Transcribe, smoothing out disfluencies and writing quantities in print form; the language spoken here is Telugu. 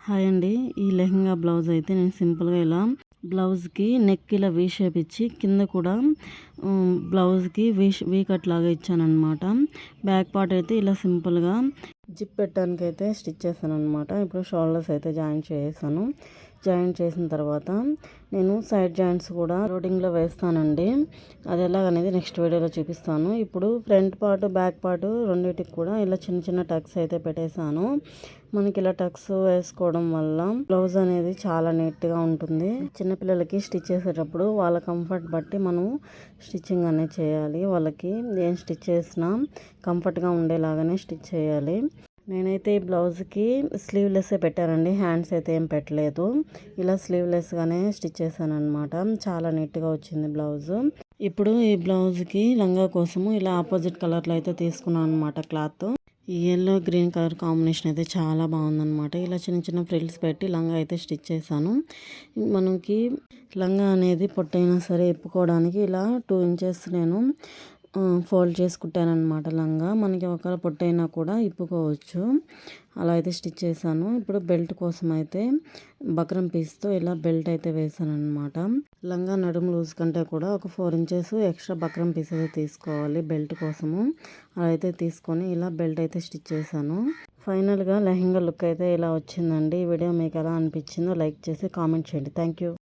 హాయ్ అండి. ఈ లెహంగా బ్లౌజ్ అయితే నేను సింపుల్గా ఇలా బ్లౌజ్కి నెక్ ఇలా వీ షేప్ ఇచ్చి కింద కూడా బ్లౌజ్కి వీ కట్ లాగా ఇచ్చానమాట. బ్యాక్ పార్ట్ అయితే ఇలా సింపుల్గా జిప్ పెట్టడానికి అయితే స్టిచ్ చేశాను అనమాట. ఇప్పుడు షోల్డర్స్ అయితే జాయింట్ చేసాను. జాయింట్ చేసిన తర్వాత నేను సైడ్ జాయింట్స్ కూడా లోడింగ్లో వేస్తానండి. అది ఎలాగనేది నెక్స్ట్ వీడియోలో చూపిస్తాను. ఇప్పుడు ఫ్రంట్ పార్ట్ బ్యాక్ పార్ట్ రెండింటికి కూడా ఇలా చిన్న చిన్న టక్స్ అయితే పెట్టేశాను. మనకి ఇలా టక్స్ వేసుకోవడం వల్ల బ్లౌజ్ అనేది చాలా నీట్గా ఉంటుంది. చిన్నపిల్లలకి స్టిచ్ చేసేటప్పుడు వాళ్ళ కంఫర్ట్ బట్టి మనం స్టిచ్చింగ్ అనేది చేయాలి. వాళ్ళకి ఏం స్టిచ్ చేసినా కంఫర్ట్గా ఉండేలాగానే స్టిచ్ చేయాలి. నేనైతే ఈ బ్లౌజ్కి స్లీవ్లెస్సే పెట్టానండి. హ్యాండ్స్ అయితే ఏం పెట్టలేదు. ఇలా స్లీవ్లెస్గానే స్టిచ్ చేశాను అనమాట. చాలా నీట్గా వచ్చింది బ్లౌజు. ఇప్పుడు ఈ బ్లౌజ్కి లంగా కోసము ఇలా ఆపోజిట్ కలర్లో అయితే తీసుకున్నాను అనమాట క్లాత్. ఈ ఎల్లో గ్రీన్ కలర్ కాంబినేషన్ అయితే చాలా బాగుందన్నమాట. ఇలా చిన్న చిన్న ఫ్రిల్స్ పెట్టి లంగా అయితే స్టిచ్ చేశాను. మనకి లంగా అనేది పొట్టైనా సరే ఇప్పుకోవడానికి ఇలా 2 ఇంచెస్ నేను ఫోల్డ్ చేసుకుంటాను అనమాట. లంగా మనకి ఒకవేళ పొట్టైనా కూడా ఇప్పుకోవచ్చు. అలా అయితే స్టిచ్ చేశాను. ఇప్పుడు బెల్ట్ కోసం అయితే బక్రం పీస్తో ఇలా బెల్ట్ అయితే వేసాను అనమాట. లంగా నడుము లూజ్ కంటే కూడా ఒక 4 ఇంచెస్ ఎక్స్ట్రా బక్రం పీస్ అయితే తీసుకోవాలి బెల్ట్ కోసము. అలా అయితే తీసుకొని ఇలా బెల్ట్ అయితే స్టిచ్ చేశాను. ఫైనల్గా లెహంగా లుక్ అయితే ఇలా వచ్చిందండి. ఈ వీడియో మీకు ఎలా అనిపించిందో లైక్ చేసి కామెంట్ చేయండి. Thank you.